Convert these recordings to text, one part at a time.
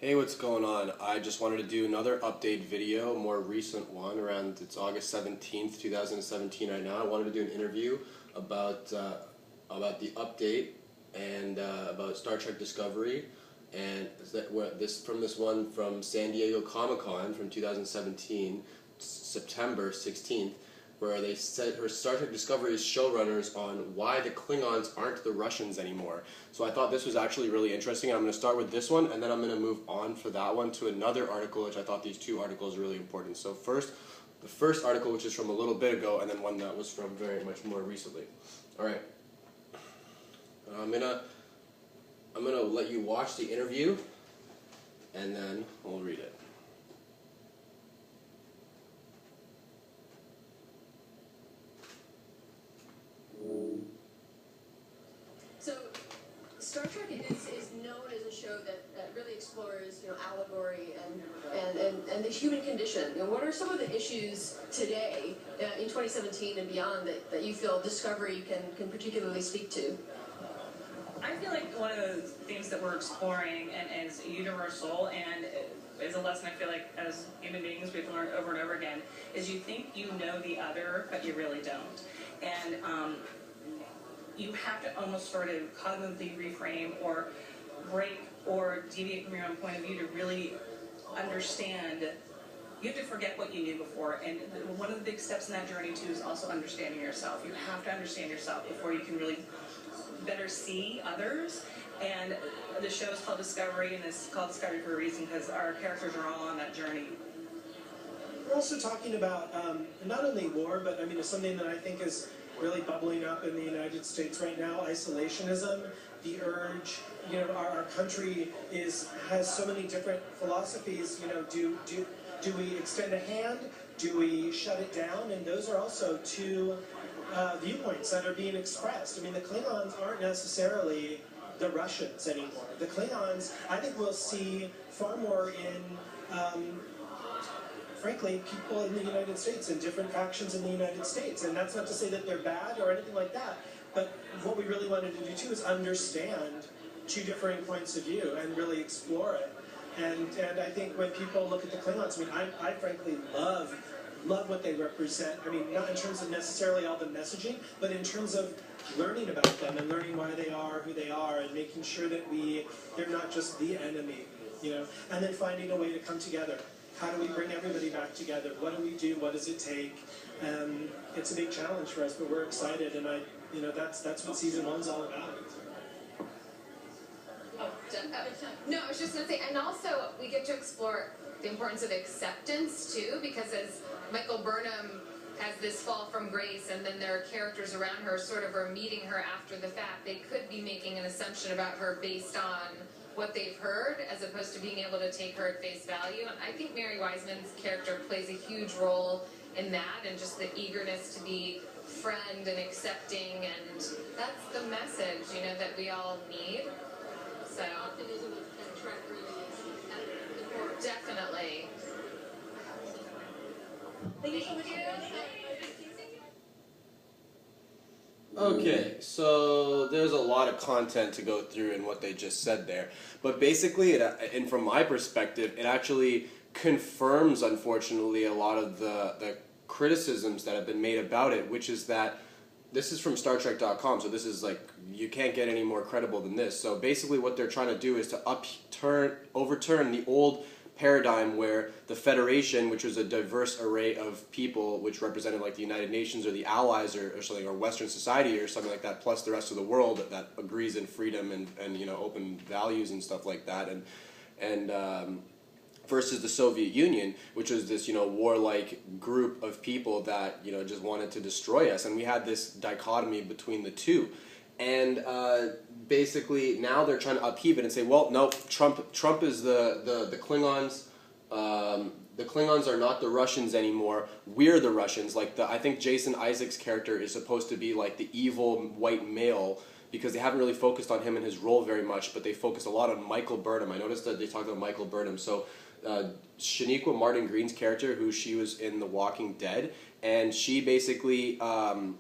Hey, what's going on? I just wanted to do another update video, a more recent one, it's August 17th, 2017 right now. I wanted to do an interview about the update and about Star Trek Discovery, and this one from San Diego Comic-Con from 2017, September 16th, where they said her Star Trek Discovery's showrunners on why the Klingons aren't the Russians anymore. So I thought this was actually really interesting. I'm going to start with this one, and then I'm going to move on for that one to another article, which I thought these two articles are really important. So first, the first article, which is from a little bit ago, and then one that was from very much more recently. All right. I'm gonna let you watch the interview, and then we'll read it. So, Star Trek is known as a show that really explores, allegory and the human condition. What are some of the issues today, in 2017 and beyond, that you feel Discovery can particularly speak to? I feel like one of the themes that we're exploring and is universal and is a lesson I feel like as human beings we have to learn over and over again is you think you know the other, but you really don't. And you have to almost sort of cognitively reframe or break or deviate from your own point of view to really understand. You have to forget what you knew before, and one of the big steps in that journey too is also understanding yourself. You have to understand yourself before you can really better see others. And the show is called Discovery, and it's called Discovery for a reason because our characters are all on that journey. We're also talking about not only war, but it's something that I think is really bubbling up in the United States right now, isolationism, the urge, our country has so many different philosophies, do we extend a hand, do we shut it down, and those are also two viewpoints that are being expressed. The Klingons aren't necessarily the Russians anymore. The Klingons, I think we'll see far more in frankly, people in the United States and different factions in the United States. And that's not to say that they're bad or anything like that, but what we really wanted to do too is understand two differing points of view and really explore it. And I think when people look at the Klingons, I frankly love what they represent. Not in terms of necessarily all the messaging, but in terms of learning about them and learning why they are who they are and making sure that they're not just the enemy, and then finding a way to come together. How do we bring everybody back together? What do we do? What does it take? It's a big challenge for us, but we're excited, and that's what season one's all about. No, I was just going to say, and also we get to explore the importance of acceptance too, because as Michael Burnham has this fall from grace, and then there are characters around her sort of are meeting her after the fact, they could be making an assumption about her based on what they've heard, as opposed to being able to take her at face value. And I think Mary Wiseman's character plays a huge role in that, and just the eagerness to be friend and accepting, and that's the message, that we all need. So Optimism and Trek really is important. Definitely. Thank you so much. Okay, so there's a lot of content to go through in what they just said there. But basically, and from my perspective, it actually confirms, unfortunately, a lot of the criticisms that have been made about it, which is that this is from StarTrek.com, so this is you can't get any more credible than this. So basically what they're trying to do is to overturn the old paradigm where the Federation, which was a diverse array of people which represented the United Nations or the Allies or something, or Western society or something like that, plus the rest of the world that agrees in freedom and open values and stuff like that, and versus the Soviet Union, which was this warlike group of people that just wanted to destroy us, and we had this dichotomy between the two. And basically now they're trying to upheave it and say, well, no, Trump is the Klingons. The Klingons are not the Russians anymore. We're the Russians. I think Jason Isaacs' character is supposed to be the evil white male, because they haven't really focused on him and his role very much, but they focus a lot on Michael Burnham. I noticed that they talked about Michael Burnham. So Shaniqua Martin Green's character, who she was in The Walking Dead, and she basically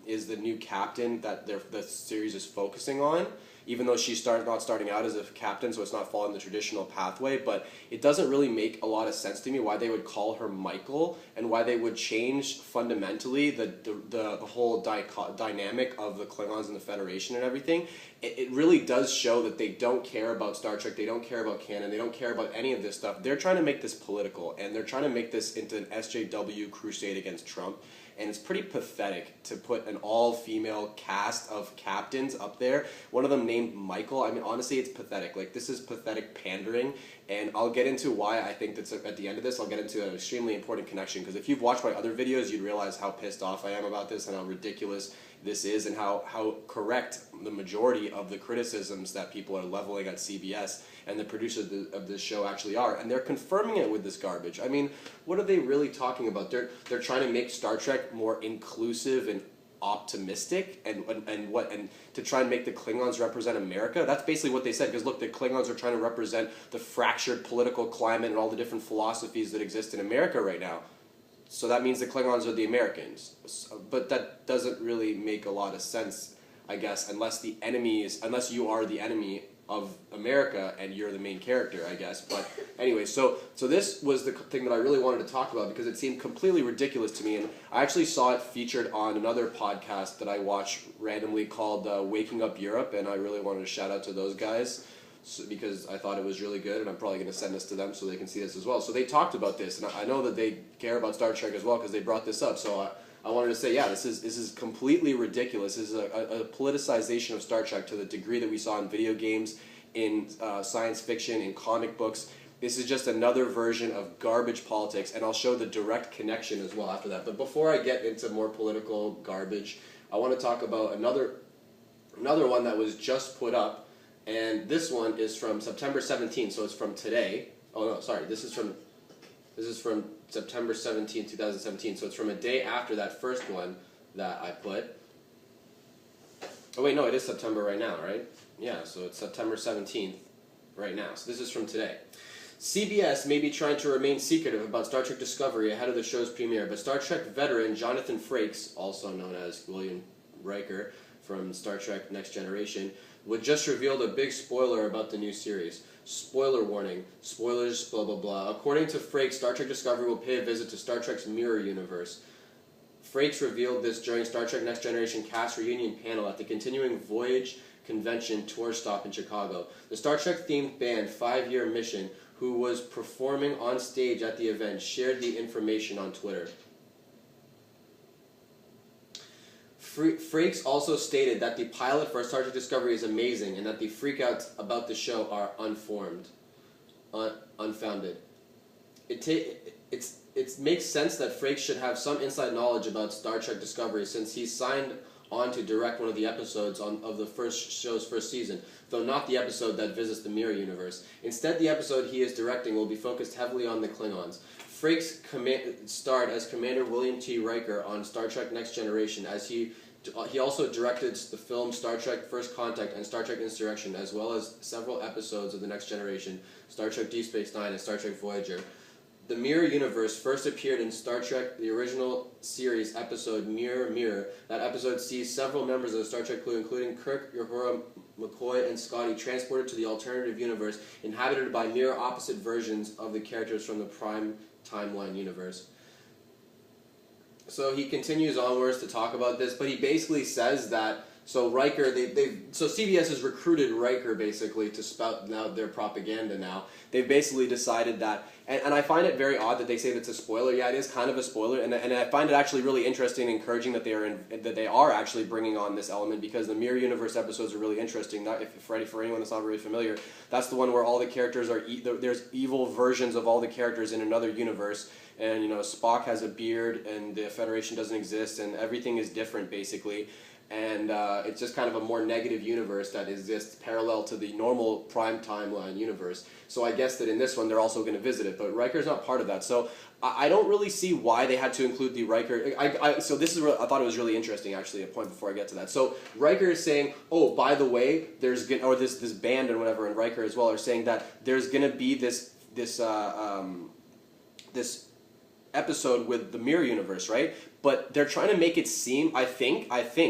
is the new captain that the series is focusing on. even though she's not starting out as a captain, so it's not following the traditional pathway. But it doesn't really make a lot of sense to me why they would call her Michael and why they would change fundamentally the whole dynamic of the Klingons and the Federation and everything. It really does show that they don't care about Star Trek, they don't care about canon, they don't care about any of this stuff. They're trying to make this political, and they're trying to make this into an SJW crusade against Trump. And it's pretty pathetic to put an all-female cast of captains up there. One of them named Michael. I mean, honestly, it's pathetic. Like, this is pathetic pandering. And I'll get into why I think that's at the end of this. I'll get into an extremely important connection. Because if you've watched my other videos, you'd realize how pissed off I am about this and how ridiculous this is and how correct the majority of the criticisms that people are leveling at CBS and the producers of this show actually are. And they're confirming it with this garbage. I mean, what are they really talking about? They're trying to make Star Trek more inclusive and optimistic and to try and make the Klingons represent America. That's basically what they said, because look, the Klingons are trying to represent the fractured political climate and all the different philosophies that exist in America right now. So that means the Klingons are the Americans. But that doesn't really make a lot of sense, I guess, unless you are the enemy of America and you're the main character, I guess. But anyway, so this was the thing that I really wanted to talk about because it seemed completely ridiculous to me. And I actually saw it featured on another podcast that I watch randomly called Waking Up Europe, and I really wanted to shout out to those guys. Because I thought it was really good, and I'm probably going to send this to them so they can see this as well. So they talked about this, and I know that they care about Star Trek as well because they brought this up. So I wanted to say, yeah, this is completely ridiculous. This is a politicization of Star Trek to the degree that we saw in video games, in science fiction, in comic books. This is just another version of garbage politics, and I'll show the direct connection as well after that. But before I get into more political garbage, I want to talk about another one that was just put up. And this one is from September 17th, so it's from today. Oh no, sorry, this is from September 17th, 2017, so it's from a day after that first one that I put. Oh wait, no, it is September right now, right? Yeah, so it's September 17th right now. So this is from today. CBS may be trying to remain secretive about Star Trek Discovery ahead of the show's premiere, but Star Trek veteran Jonathan Frakes, also known as William Riker from Star Trek Next Generation, would just revealed a big spoiler about the new series. Spoiler warning. Spoilers, blah, blah, blah. According to Frakes, Star Trek Discovery will pay a visit to Star Trek's mirror universe. Frakes revealed this during Star Trek Next Generation cast reunion panel at the continuing Voyage Convention tour stop in Chicago. The Star Trek-themed band 5 Year Mission, who was performing on stage at the event, shared the information on Twitter. Frakes also stated that the pilot for Star Trek Discovery is amazing and that the freakouts about the show are unfounded. It makes sense that Frakes should have some inside knowledge about Star Trek Discovery since he signed on to direct one of the episodes of the show's first season, though not the episode that visits the mirror universe. Instead, the episode he is directing will be focused heavily on the Klingons. Frakes starred as Commander William T. Riker on Star Trek Next Generation, as he also directed the film Star Trek First Contact and Star Trek Insurrection, as well as several episodes of The Next Generation, Star Trek Deep Space Nine, and Star Trek Voyager. The Mirror Universe first appeared in Star Trek, the original series episode Mirror, Mirror. That episode sees several members of the Star Trek crew, including Kirk, Uhura, McCoy, and Scotty, transported to the alternative universe, inhabited by mirror-opposite versions of the characters from the Prime Timeline universe. So he continues onwards to talk about this, but he basically says that Riker, so CBS has recruited Riker basically to spout now their propaganda now. They've basically decided that, and I find it very odd that they say that's a spoiler. Yeah, it is kind of a spoiler, and I find it actually really interesting and encouraging that they are actually bringing on this element, because the Mirror Universe episodes are really interesting. For anyone that's not really familiar, that's the one where all the characters are there's evil versions of all the characters in another universe. And Spock has a beard, and the Federation doesn't exist, and everything is different basically. And it's just kind of a more negative universe that exists parallel to the normal Prime Timeline universe. So I guess that in this one they're also going to visit it, but Riker's not part of that. So I don't really see why they had to include the Riker. So this is I thought it was really interesting, actually, a point before I get to that. So Riker is saying, oh, by the way, this band and whatever, and Riker as well are saying that there's going to be this episode with the mirror universe, right? But they're trying to make it seem, I think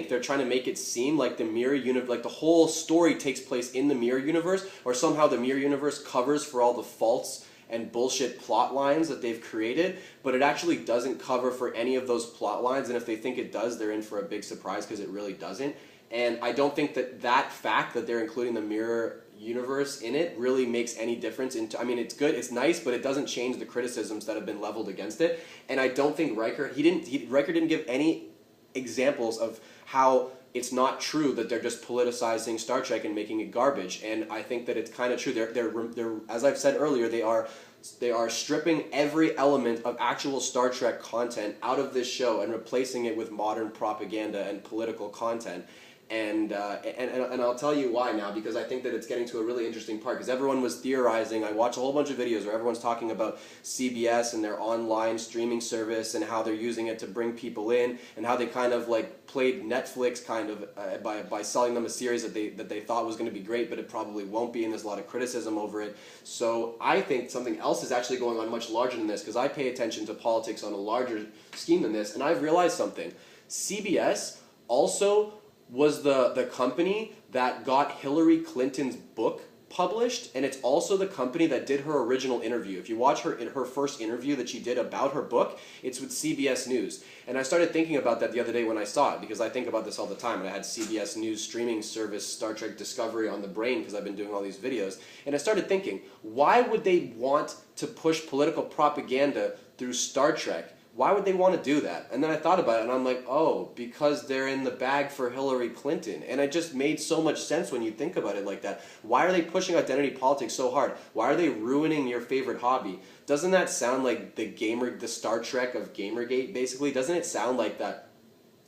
they're trying to make it seem like the mirror universe, like the whole story takes place in the mirror universe, or somehow the mirror universe covers for all the faults and bullshit plot lines that they've created, but it actually doesn't cover for any of those plot lines, and if they think it does, they're in for a big surprise because it really doesn't. And I don't think that fact that they're including the mirror universe in it really makes any difference. I mean, it's good, it's nice, but it doesn't change the criticisms that have been leveled against it. And I don't think Riker didn't give any examples of how it's not true that they're just politicizing Star Trek and making it garbage. And I think that it's kind of true. They're as I've said earlier, they are stripping every element of actual Star Trek content out of this show and replacing it with modern propaganda and political content. And I'll tell you why now, because I think that it's getting to a really interesting part, because everyone was theorizing. I watched a whole bunch of videos where everyone's talking about CBS and their online streaming service and how they're using it to bring people in, and how they kind of like played Netflix kind of by selling them a series that they thought was going to be great, but it probably won't be, and there's a lot of criticism over it. So I think something else is actually going on much larger than this, because I pay attention to politics on a larger scheme than this, and I've realized something. CBS also was the company that got Hillary Clinton's book published, and it's also the company that did her original interview. If you watch her first interview that she did about her book, it's with CBS News. And I started thinking about that the other day when I saw it, because I think about this all the time, and I had CBS News streaming service Star Trek Discovery on the brain because I've been doing all these videos. And I started thinking, why would they want to push political propaganda through Star Trek? Why would they want to do that? And then I thought about it, and I'm like, oh, because they're in the bag for Hillary Clinton. And it just made so much sense when you think about it like that. Why are they pushing identity politics so hard? Why are they ruining your favorite hobby? Doesn't that sound like the Star Trek of Gamergate, basically? Doesn't it sound like that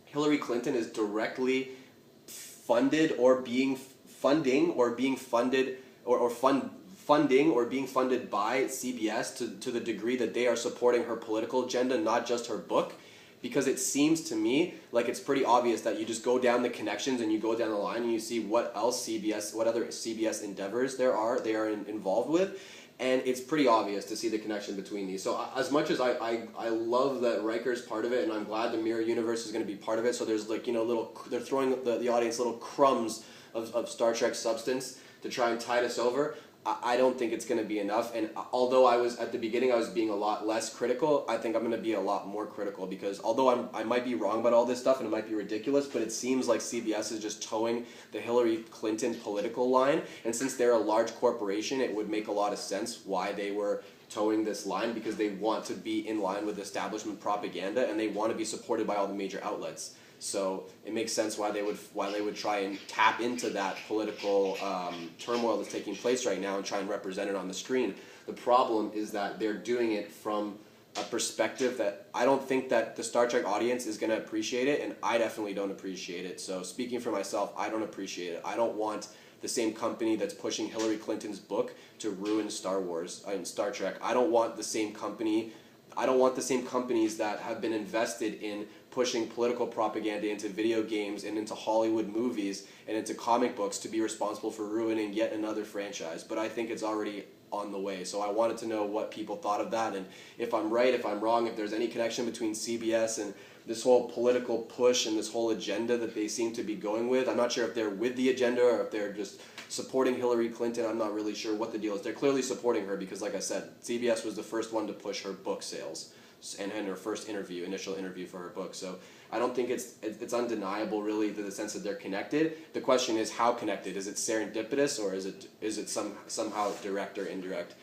Hillary Clinton is directly funded or being funding or being funded funding or being funded by CBS to the degree that they are supporting her political agenda, not just her book? Because it seems to me like it's pretty obvious that you just go down the connections and you go down the line and you see what other CBS endeavors they are involved with, and it's pretty obvious to see the connection between these. So as much as I love that Riker's part of it, and I'm glad the Mirror Universe is going to be part of it, so there's like, you know, they're throwing the audience little crumbs of Star Trek substance to try and tide us over. I don't think it's going to be enough, and although at the beginning I was being a lot less critical, I think I'm going to be a lot more critical, because although I might be wrong about all this stuff and it might be ridiculous, but it seems like CBS is just towing the Hillary Clinton political line, and since they're a large corporation, it would make a lot of sense why they were towing this line, because they want to be in line with establishment propaganda and they want to be supported by all the major outlets. So it makes sense why they would try and tap into that political turmoil that's taking place right now and try and represent it on the screen. The problem is that they're doing it from a perspective that I don't think that the Star Trek audience is going to appreciate it, and I definitely don't appreciate it. So speaking for myself, I don't appreciate it. I don't want the same company that's pushing Hillary Clinton's book to ruin Star Wars and Star Trek. I don't want the same companies that have been invested in pushing political propaganda into video games and into Hollywood movies and into comic books to be responsible for ruining yet another franchise. But I think it's already on the way. So I wanted to know what people thought of that, and if I'm right, if I'm wrong, if there's any connection between CBS and this whole political push and this whole agenda that they seem to be going with. I'm not sure if they're with the agenda or if they're just supporting Hillary Clinton. I'm not really sure what the deal is. They're clearly supporting her because, like I said, CBS was the first one to push her book sales and her first initial interview for her book. So I don't think it's undeniable, really, to the sense that they're connected. The question is, how connected? Is it serendipitous, or is it somehow direct or indirect?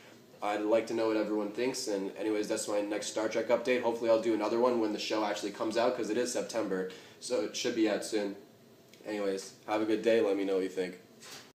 I'd like to know what everyone thinks, and anyways, that's my next Star Trek update. Hopefully I'll do another one when the show actually comes out, because it is September, so it should be out soon. Anyways, have a good day. Let me know what you think.